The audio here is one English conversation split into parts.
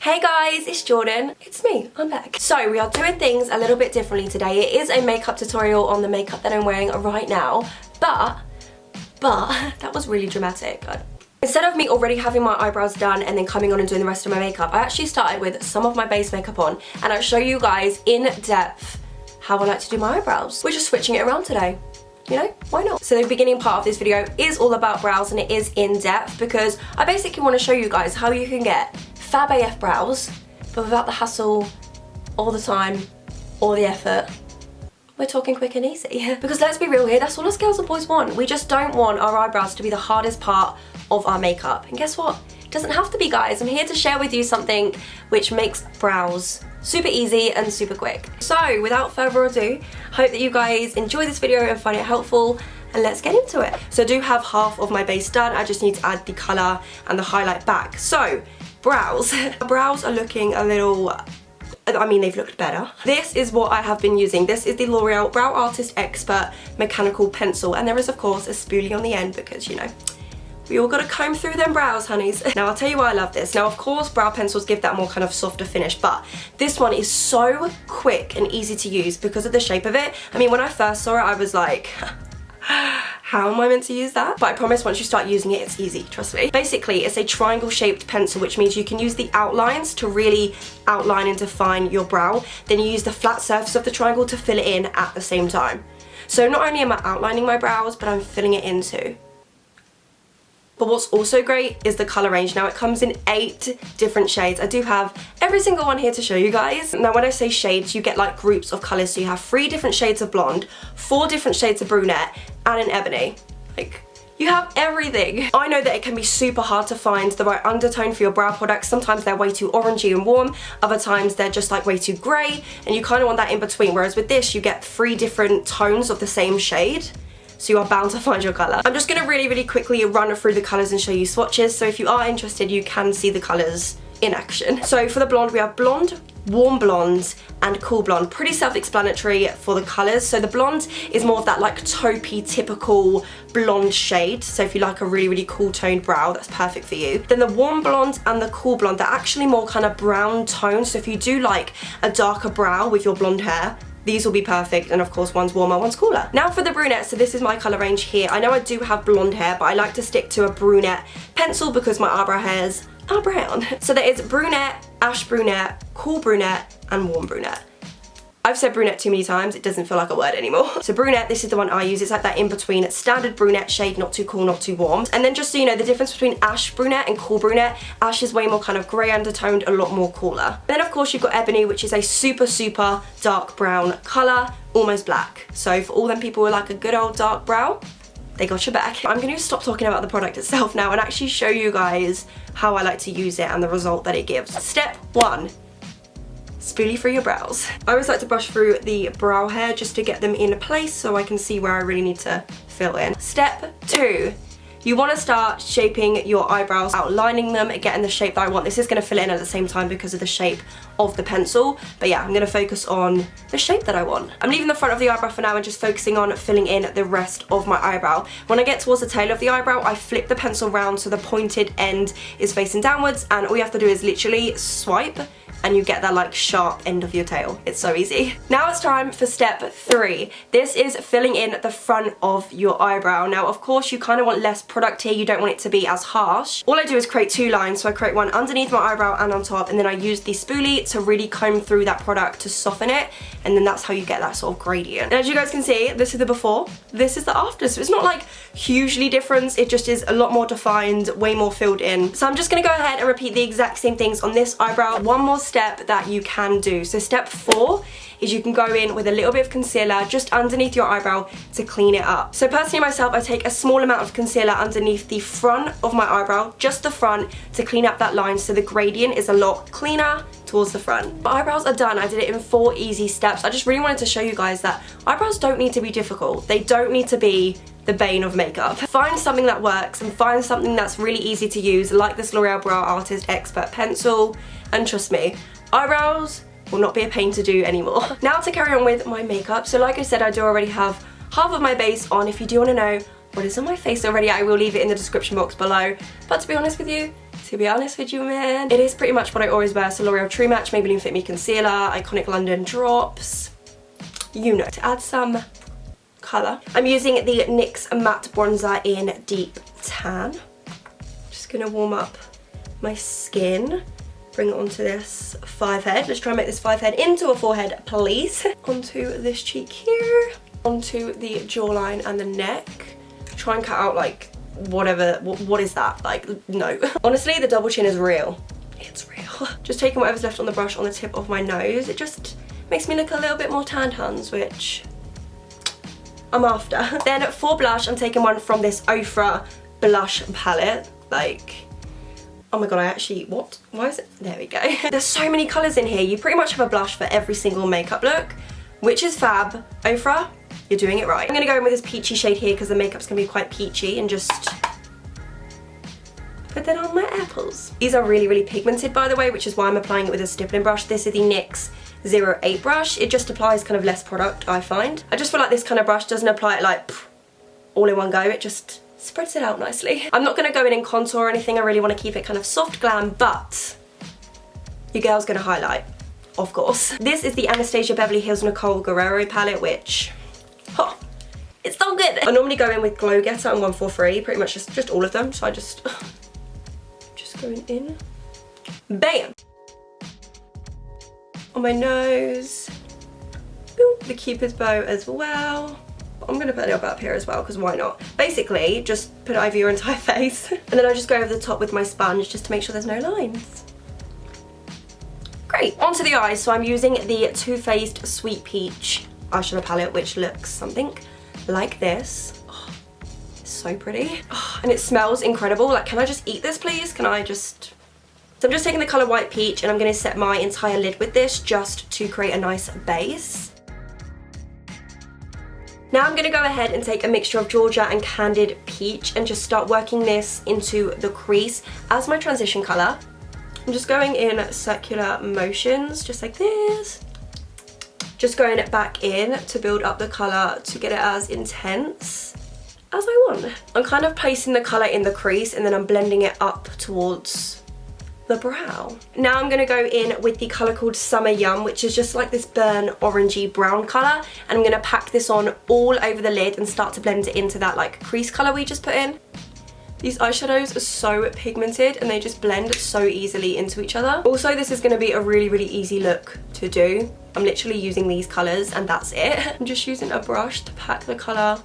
Hey guys, it's Jordan. It's me, I'm back. So we are doing things a little bit differently today. It is a makeup tutorial on the makeup that I'm wearing right now, but that was really dramatic. Instead of me already having my eyebrows done and then coming on and doing the rest of my makeup, I actually started with some of my base makeup on, and I'll show you guys in depth how I like to do my eyebrows. We're just switching it around today. You know, why not? So the beginning part of this video is all about brows, and it is in depth because I basically want to show you guys how you can get fab AF brows, but without the hassle all the time or the effort. We're talking quick and easy. Because let's be real here, that's all us girls and boys want. We just don't want our eyebrows to be the hardest part of our makeup. And guess what? It doesn't have to be, guys. I'm here to share with you something which makes brows super easy and super quick. So without further ado, hope that you guys enjoy this video and find it helpful, and let's get into it. So I do have half of my base done. I just need to add the colour and the highlight back. So brows. Brows are looking a little, I mean, they've looked better. This is what I have been using. This is the L'Oreal Brow Artist Expert Mechanical Pencil, and there is of course a spoolie on the end because, you know, we all gotta comb through them brows, honeys. Now I'll tell you why I love this. Now of course brow pencils give that more kind of softer finish, but this one is so quick and easy to use because of the shape of it. I mean, when I first saw it I was like, how am I meant to use that? But I promise once you start using it, it's easy, trust me. Basically, it's a triangle shaped pencil, which means you can use the outlines to really outline and define your brow. Then you use the flat surface of the triangle to fill it in at the same time. So not only am I outlining my brows, but I'm filling it in too. But what's also great is the colour range. Now it comes in 8 different shades. I do have every single one here to show you guys. Now when I say shades, you get like groups of colours. So you have 3 different shades of blonde, 4 different shades of brunette, and an ebony. Like, you have everything. I know that it can be super hard to find the right undertone for your brow products. Sometimes they're way too orangey and warm. Other times they're just like way too grey. And you kind of want that in between. Whereas with this, you get 3 different tones of the same shade. So you are bound to find your colour. I'm just going to really quickly run through the colours and show you swatches. So if you are interested, you can see the colours in action. So for the blonde, we have blonde, warm blonde, and cool blonde. Pretty self-explanatory for the colours. So the blonde is more of that like taupey, typical blonde shade. So if you like a really cool toned brow, that's perfect for you. Then the warm blonde and the cool blonde, they're actually more kind of brown tone. So if you do like a darker brow with your blonde hair, these will be perfect, and of course one's warmer, one's cooler. Now for the brunette, so this is my colour range here. I know I do have blonde hair, but I like to stick to a brunette pencil because my eyebrow hairs are brown. So there is brunette, ash brunette, cool brunette, and warm brunette. I've said brunette too many times, it doesn't feel like a word anymore. So brunette, this is the one I use. It's like that in between standard brunette shade, not too cool, not too warm. And then just so you know, the difference between ash brunette and cool brunette, ash is way more kind of grey undertoned, a lot more cooler. Then of course you've got ebony, which is a super dark brown colour, almost black. So for all them people who like a good old dark brow, they got your back. I'm going to stop talking about the product itself now and actually show you guys how I like to use it and the result that it gives. Step 1. Spoolie through your brows. I always like to brush through the brow hair just to get them in place so I can see where I really need to fill in. Step 2. You want to start shaping your eyebrows, outlining them, getting the shape that I want. This is going to fill in at the same time because of the shape of the pencil. But yeah, I'm going to focus on the shape that I want. I'm leaving the front of the eyebrow for now and just focusing on filling in the rest of my eyebrow. When I get towards the tail of the eyebrow, I flip the pencil round so the pointed end is facing downwards, and all you have to do is literally swipe and you get that like sharp end of your tail. It's so easy. Now it's time for step 3. This is filling in the front of your eyebrow. Now of course you kind of want less product here, you don't want it to be as harsh. All I do is create 2 lines, so I create one underneath my eyebrow and on top, and then I use the spoolie to really comb through that product to soften it, and then that's how you get that sort of gradient. And as you guys can see, this is the before, this is the after, so it's not like hugely different, it just is a lot more defined, way more filled in. So I'm just gonna go ahead and repeat the exact same things on this eyebrow. One more step that you can do. So step 4 is you can go in with a little bit of concealer just underneath your eyebrow to clean it up. So personally myself, I take a small amount of concealer underneath the front of my eyebrow, just the front, to clean up that line so the gradient is a lot cleaner towards the front. My eyebrows are done. I did it in 4 easy steps. I just really wanted to show you guys that eyebrows don't need to be difficult. They don't need to be the bane of makeup. Find something that works and find something that's really easy to use, like this L'Oreal Brow Artist Expert Pencil, and trust me, eyebrows will not be a pain to do anymore. Now to carry on with my makeup. So like I said, I do already have half of my base on. If you do want to know, what is on my face already. I will leave it in the description box below. But to be honest with you, man, it is pretty much what I always wear. So Loreal True Match, Maybelline Fit Me Concealer, Iconic London Drops, you know. To add some colour, I'm using the NYX Matte Bronzer in Deep Tan. Just gonna warm up my skin, bring it onto this 5-head. Let's try and make this 5-head into a 4-head, please. Onto this cheek here, onto the jawline and the neck. Try and cut out like whatever, what is that? Like, no. Honestly, the double chin is real. It's real. Just taking whatever's left on the brush on the tip of my nose. It just makes me look a little bit more tanned hands, which I'm after. Then for blush, I'm taking one from this Ofra blush palette. Like, oh my god, I actually, what? Why is it? There we go. There's so many colours in here. You pretty much have a blush for every single makeup look, which is fab. Ofra, you're doing it right. I'm gonna go in with this peachy shade here because the makeup's gonna be quite peachy, and just put that on my apples. These are really, really pigmented, by the way, which is why I'm applying it with a stippling brush. This is the NYX 08 brush. It just applies kind of less product, I find. I just feel like this kind of brush doesn't apply it like all in one go. It just spreads it out nicely. I'm not gonna go in and contour or anything. I really wanna keep it kind of soft glam, but your girl's gonna highlight, of course. This is the Anastasia Beverly Hills Nicole Guerrerio palette, which, oh, it's so good. I normally go in with Glow Getter and 143, pretty much just all of them. So I just going in, bam, on my nose, boom, the Cupid's bow as well. I'm gonna put a little bit up here as well, because why not? Basically, just put it over your entire face, and then I just go over the top with my sponge just to make sure there's no lines. Great. Onto the eyes. So I'm using the Too Faced Sweet Peach eyeshadow palette, which looks something like this. Oh, it's so pretty. Oh, and it smells incredible. Like, can I just eat this, please? Can I just... So I'm just taking the colour White Peach, and I'm going to set my entire lid with this just to create a nice base. Now I'm going to go ahead and take a mixture of Georgia and Candied Peach and just start working this into the crease as my transition colour. I'm just going in circular motions, just like this. Just going back in to build up the colour to get it as intense as I want. I'm kind of placing the colour in the crease and then I'm blending it up towards the brow. Now I'm going to go in with the colour called Summer Yum, which is just like this burn orangey brown colour, and I'm going to pack this on all over the lid and start to blend it into that like crease colour we just put in. These eyeshadows are so pigmented and they just blend so easily into each other. Also, this is going to be a really, really easy look to do. I'm literally using these colours and that's it. I'm just using a brush to pack the colour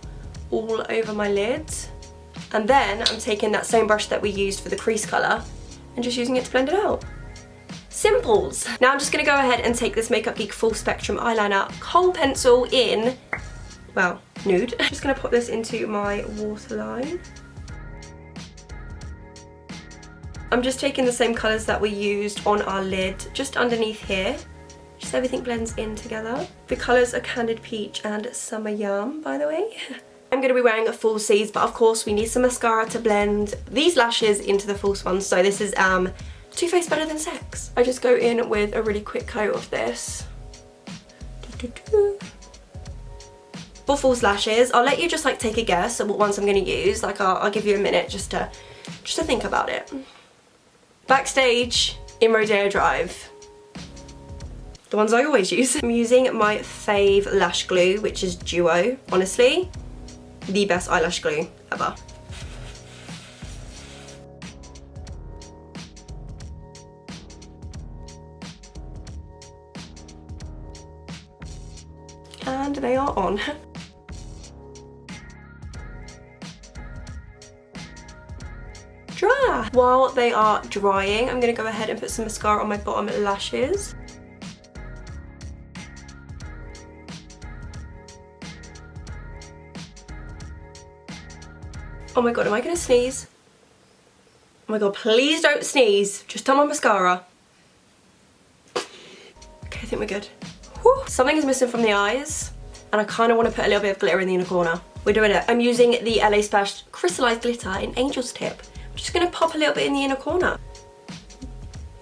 all over my lid, and then I'm taking that same brush that we used for the crease colour and just using it to blend it out. Simples. Now I'm just going to go ahead and take this Makeup Geek Full Spectrum Eyeliner Khol pencil in, well, Nude. I'm just going to pop this into my waterline. I'm just taking the same colours that we used on our lid just underneath here. Just everything blends in together. The colours are Candied Peach and Summer Yum, by the way. I'm going to be wearing a false C's, but of course we need some mascara to blend these lashes into the false ones. So this is Too Faced Better Than Sex. I just go in with a really quick coat of this. For false lashes, I'll let you just like take a guess at what ones I'm going to use. Like I'll give you a minute just to think about it. Backstage in Rodeo Drive. The ones I always use. I'm using my fave lash glue, which is Duo. Honestly, the best eyelash glue ever. And they are on. Dry. While they are drying, I'm going to go ahead and put some mascara on my bottom lashes. Oh my god, am I going to sneeze? Oh my god, please don't sneeze. Just on my mascara. Okay, I think we're good. Whew. Something is missing from the eyes, and I kind of want to put a little bit of glitter in the inner corner. We're doing it. I'm using the LA Splash Crystalized Glitter in Angel's Tip. I'm just going to pop a little bit in the inner corner.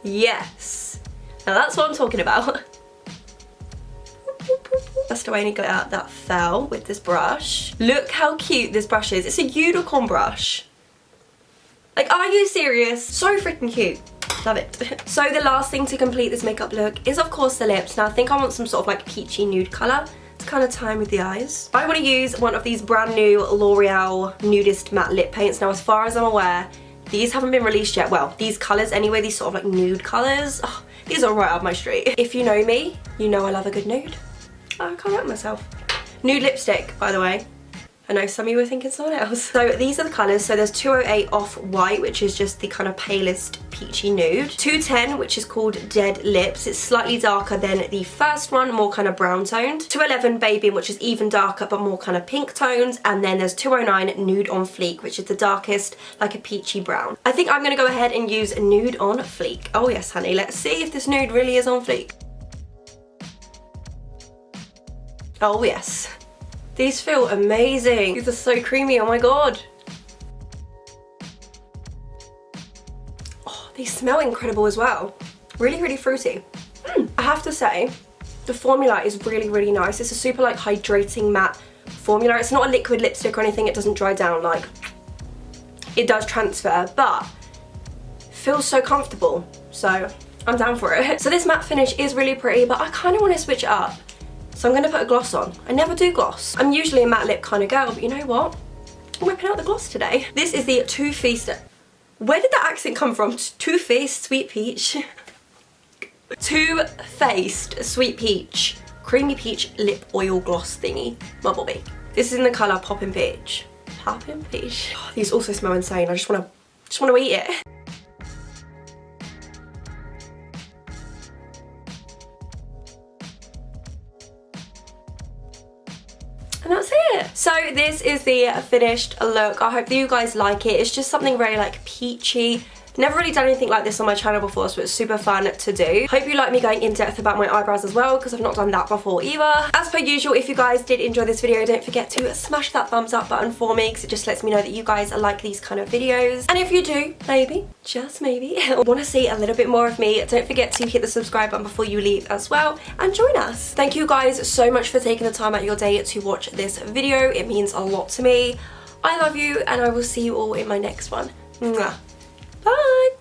Yes. Now that's what I'm talking about. dust away any glitter that fell with this brush. Look how cute this brush is. It's a unicorn brush. Like, are you serious? So freaking cute. Love it. So the last thing to complete this makeup look is of course the lips. Now I think I want some sort of like peachy nude colour to kind of time with the eyes. I want to use one of these brand new L'Oreal Nudist matte lip paints. Now as far as I'm aware, these haven't been released yet. Well, these colours anyway, these sort of like nude colours. Oh, these are right up my street. If you know me, you know I love a good nude. Oh, I can't help myself. Nude lipstick, by the way. I know some of you were thinking someone else. So these are the colours. So there's 208 Off-White, which is just the kind of palest peachy nude. 210, which is called Dead Lips. It's slightly darker than the first one, more kind of brown toned. 211 Baby, which is even darker but more kind of pink toned. And then there's 209 Nude on Fleek, which is the darkest, like a peachy brown. I think I'm going to go ahead and use Nude on Fleek. Oh yes, honey. Let's see if this nude really is on fleek. Oh yes. These feel amazing. These are so creamy, oh my god. Oh, these smell incredible as well. Really, really fruity. I have to say, the formula is really, really nice. It's a super like hydrating matte formula. It's not a liquid lipstick or anything. It doesn't dry down, like, it does transfer, but feels so comfortable. So I'm down for it. So this matte finish is really pretty, but I kind of want to switch it up. So I'm going to put a gloss on. I never do gloss. I'm usually a matte lip kind of girl, but you know what? I'm whipping out the gloss today. This is the Too Faced. Where did that accent come from? Too Faced Sweet Peach. Too Faced Sweet Peach Creamy Peach Lip Oil Gloss thingy. My bobby. This is in the colour Poppin Peach. Poppin Peach. Oh, these also smell insane. I just want to eat it. And that's it. So this is the finished look. I hope that you guys like it. It's just something very like peachy. Never really done anything like this on my channel before, so it's super fun to do. Hope you like me going in depth about my eyebrows as well, because I've not done that before either. As per usual, if you guys did enjoy this video, don't forget to smash that thumbs up button for me, because it just lets me know that you guys like these kind of videos. And if you do, maybe, just maybe, want to see a little bit more of me, don't forget to hit the subscribe button before you leave as well, and join us. Thank you guys so much for taking the time out of your day to watch this video. It means a lot to me. I love you, and I will see you all in my next one. Mwah. Bye!